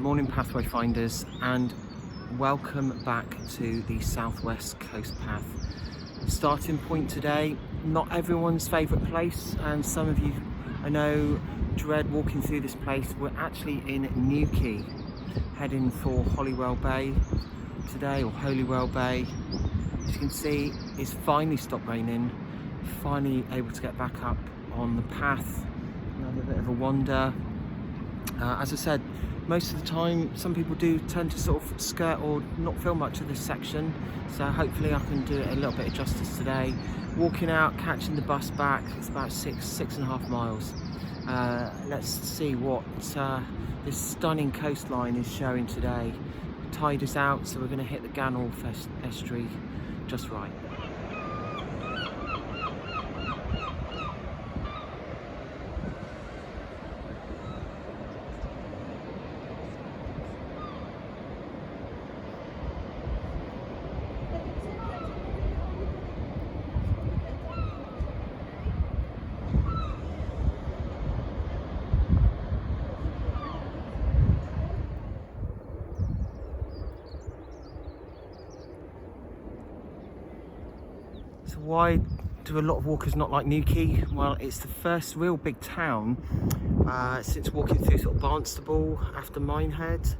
morning, pathway finders, and welcome back to the Southwest Coast Path. Starting point today, not everyone's favourite place, and some of you I know dread walking through this place. We're actually in Newquay, heading for Holywell Bay today, or Holywell Bay. As you can see, it's finally stopped raining, finally able to get back up on the path. Another bit of a wander. As I said, most of the time some people do tend to sort of skirt or not film much of this section, so hopefully I can do it a little bit of justice today. Walking out, catching the bus back, it's about six and a half miles. Let's see what this stunning coastline is showing today. The tide is out, so we're going to hit the Ganol estuary just right. So why do a lot of walkers not like Newquay? Well, it's the first real big town since walking through sort of Barnstable after Minehead.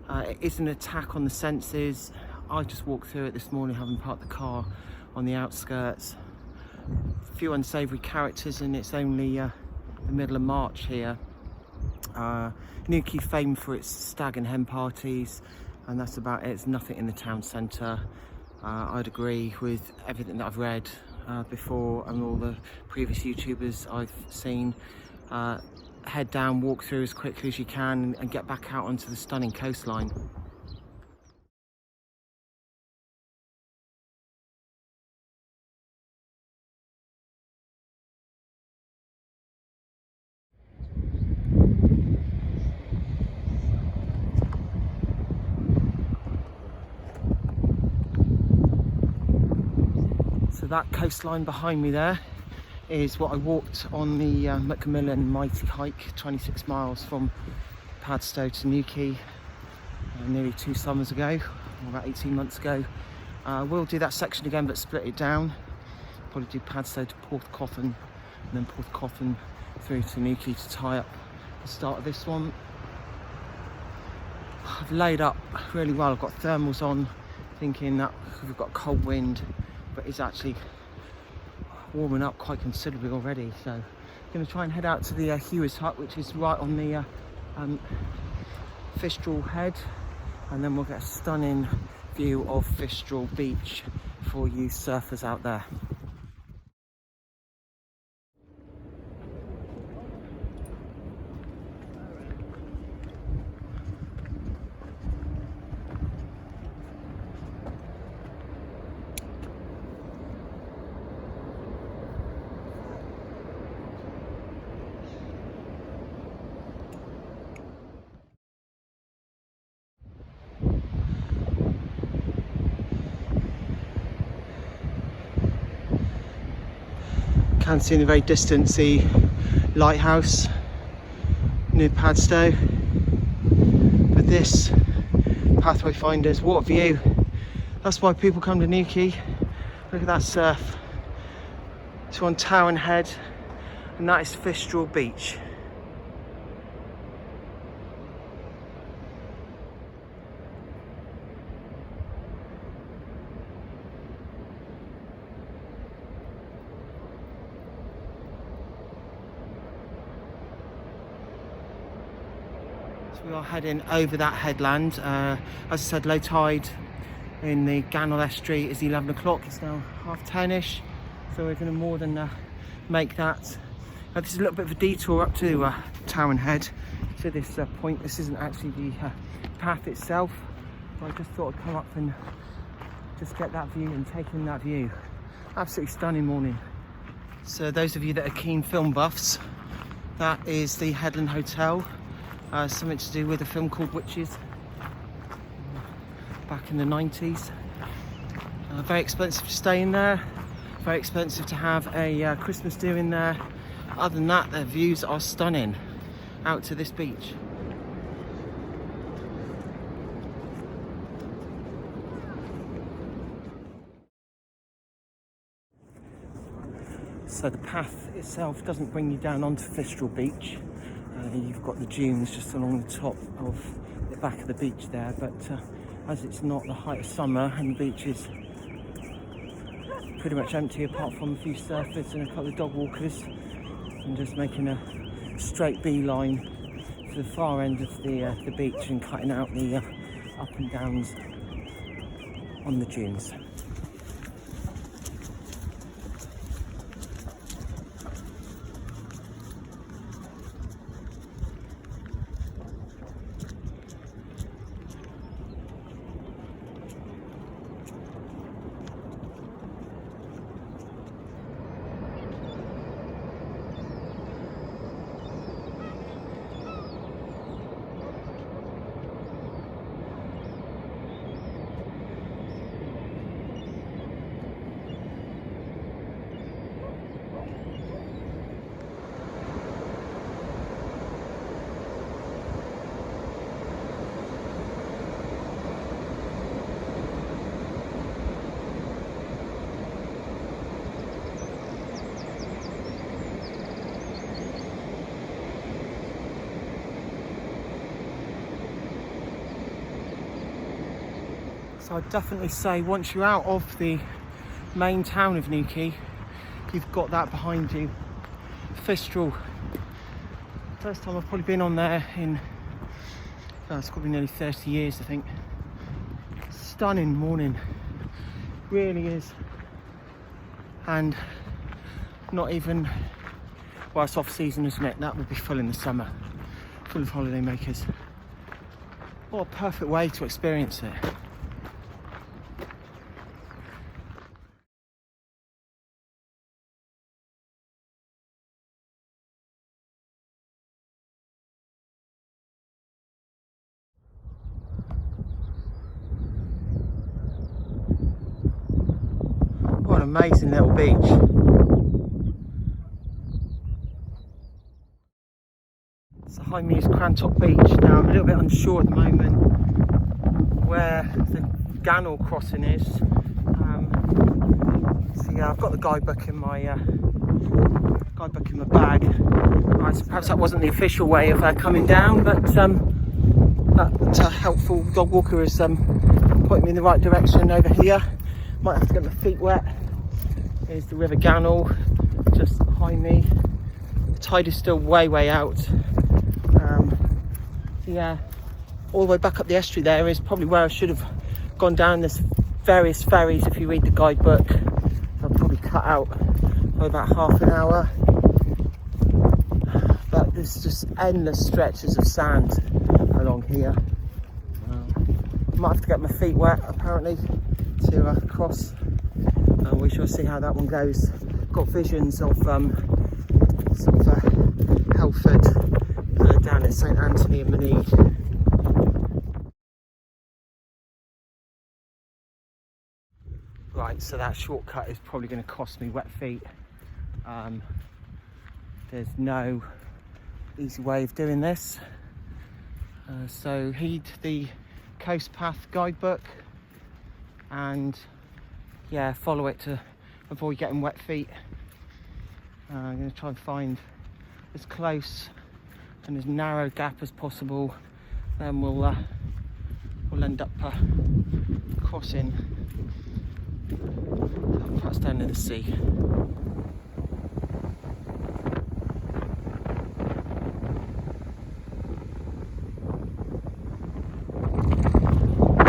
It is an attack on the senses. I just walked through it this morning, having parked the car on the outskirts. A few unsavoury characters, and it's only the middle of March here. Newquay famed for its stag and hen parties, and that's about it. There's nothing in the town centre. I'd agree with everything that I've read before, and all the previous YouTubers I've seen. Head down, walk through as quickly as you can, and get back out onto the stunning coastline. So that coastline behind me there is what I walked on the Macmillan Mighty Hike, 26 miles from Padstow to Newquay nearly 2 summers ago, or about 18 months ago. We'll do that section again, but split it down. Probably do Padstow to Porthcothan, and then Porthcothan through to Newquay to tie up the start of this one. I've laid up really well. I've got thermals on, thinking that we've got a cold wind, but it's actually warming up quite considerably already. So I'm going to try and head out to the Hewers Hut, which is right on the Fistral Head, and then we'll get a stunning view of Fistral Beach for you surfers out there. Can see in the very distance the lighthouse near Padstow. But this pathway finders water view, that's why people come to Newquay. Look at that surf. It's on Town Head, and that is Fistral Beach. We are heading over that headland. As I said, low tide in the Ganol estuary is 11 o'clock. It's now 10:30ish, so we're going to more than make that. This is a little bit of a detour up to Town Head to this point. This isn't actually the path itself, but I just thought I'd come up and just get that view and take in that view. Absolutely stunning morning. So those of you that are keen film buffs, that is the Headland Hotel. Something to do with a film called Witches back in the 90s. Very expensive to stay in there, very expensive to have a Christmas do in there. Other than that, the views are stunning out to this beach. So the path itself doesn't bring you down onto Fistral Beach. You've got the dunes just along the top of the back of the beach there, but as it's not the height of summer and the beach is pretty much empty apart from a few surfers and a couple of dog walkers, I'm just making a straight beeline to the far end of the beach and cutting out the up and downs on the dunes. So I'd definitely say once you're out of the main town of Newquay, you've got that behind you. Fistral. First time I've probably been on there in, it's probably nearly 30 years I think. Stunning morning, really is. And not even, well, it's off season, isn't it? That would be full in the summer, full of holiday makers. What a perfect way to experience it. What an amazing little beach. It's the High Mews Crantop Beach. Now I'm a little bit unsure at the moment where the Gannel crossing is. So yeah, I've got the guidebook in my bag. Right, so perhaps that wasn't the official way of coming down, but that helpful dog walker has pointed me in the right direction over here. Might have to get my feet wet. Here's the River Gannel just behind me. The tide is still way out. So yeah, all the way back up the estuary there is probably where I should have gone down. There's various ferries if you read the guidebook. I'll probably cut out for about half an hour. But there's just endless stretches of sand along here. Might have to get my feet wet apparently to cross. We shall see how that one goes. Got visions of Helford down at St Anthony and Meneed. Right, so that shortcut is probably going to cost me wet feet. There's no easy way of doing this. So heed the Coast Path guidebook and yeah, follow it to avoid getting wet feet. I'm going to try and find as close and as narrow gap as possible. Then we'll end up crossing perhaps down in the sea.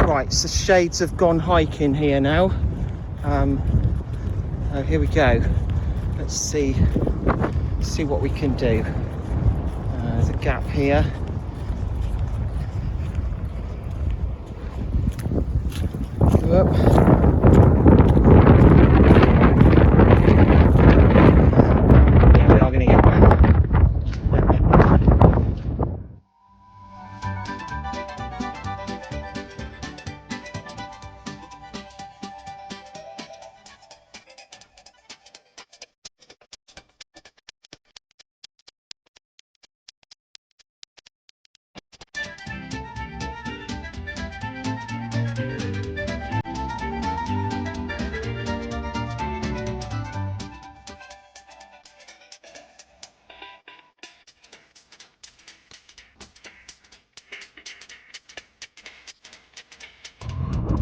Right, so shades have gone hiking here now. Here we go. Let's see what we can do. There's a gap here. Go up. We are going to get wet.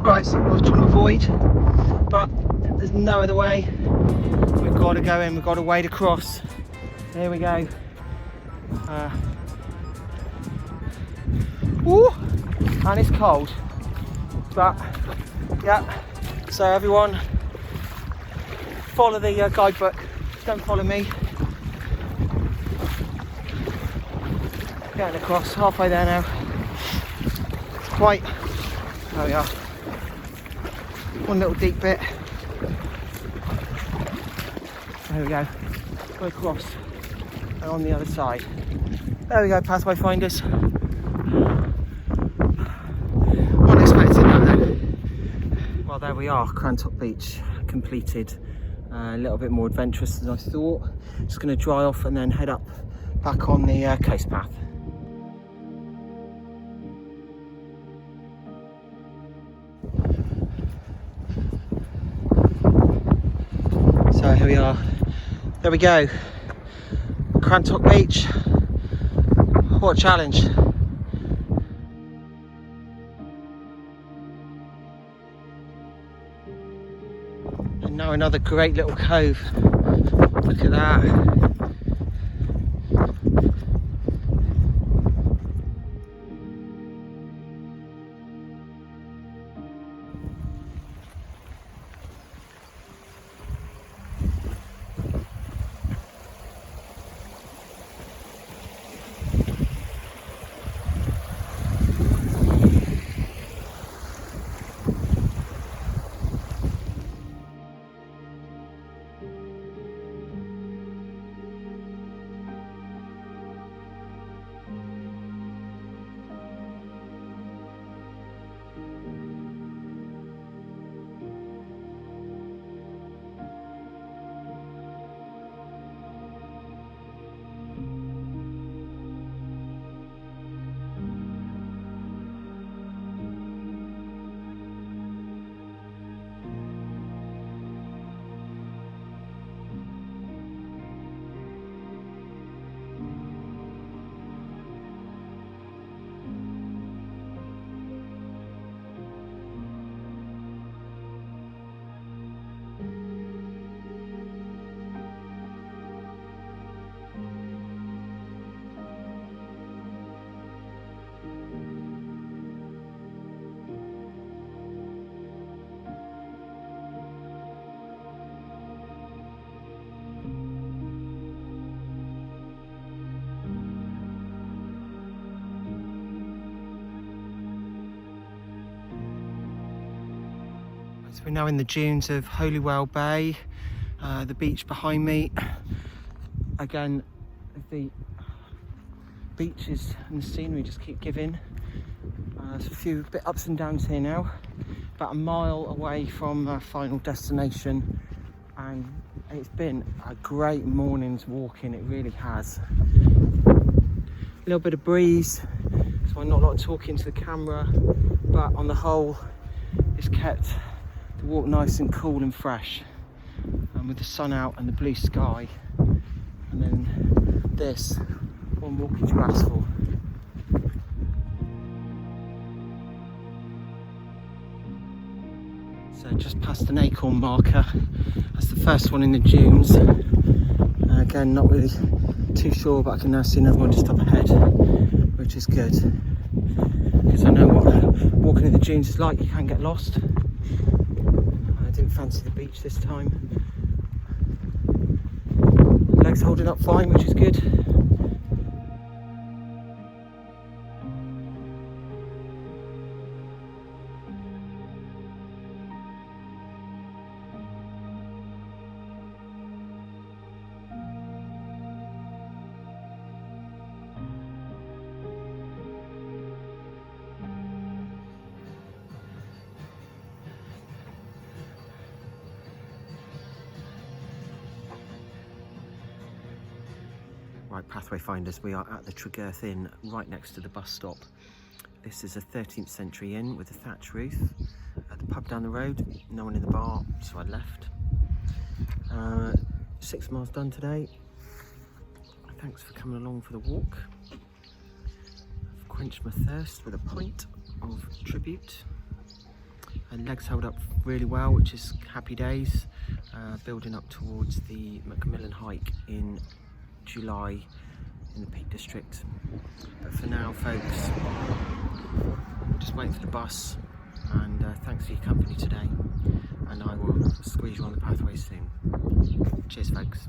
Right, so I was trying to avoid, but there's no other way. We've got to go in, we've got to wade across. There we go. Woo! And it's cold, but yeah. So everyone, follow the guidebook. Don't follow me. Getting across, halfway there now. It's quite. There we are. One little deep bit. There we go. We're across and on the other side. There we go, pathway finders. Unexpected that then. Well, there we are, Crantock Beach completed. A little bit more adventurous than I thought. Just going to dry off and then head up back on the coast path. So here we are. There we go. Crantock Beach. What a challenge. And now another great little cove. Look at that. So we're now in the dunes of Holywell Bay, the beach behind me. Again, the beaches and the scenery just keep giving. There's a few bit ups and downs here now, about a mile away from our final destination, and it's been a great morning's walking, it really has. A little bit of breeze, so I'm not a lot of talking to the camera, but on the whole it's kept the walk nice and cool and fresh, and with the sun out and the blue sky, and then this one walking to asphalt. So just past an acorn marker, that's the first one in the dunes. Again, not really too sure, but I can now see another one just up ahead, which is good, because I know what walking in the dunes is like. You can get lost. I didn't fancy the beach this time. Legs holding up fine, which is good. Right, pathway finders, we are at the Tregerth Inn, right next to the bus stop. This is a 13th century inn with a thatch roof. At the pub down the road, no one in the bar, so I left. 6 miles done today. Thanks for coming along for the walk. I've quenched my thirst with a pint of tribute. And legs held up really well, which is happy days. Building up towards the Macmillan hike in July in the Peak District. But for now, folks, just waiting for the bus, and thanks for your company today, and I will squeeze you on the pathway soon. Cheers, folks.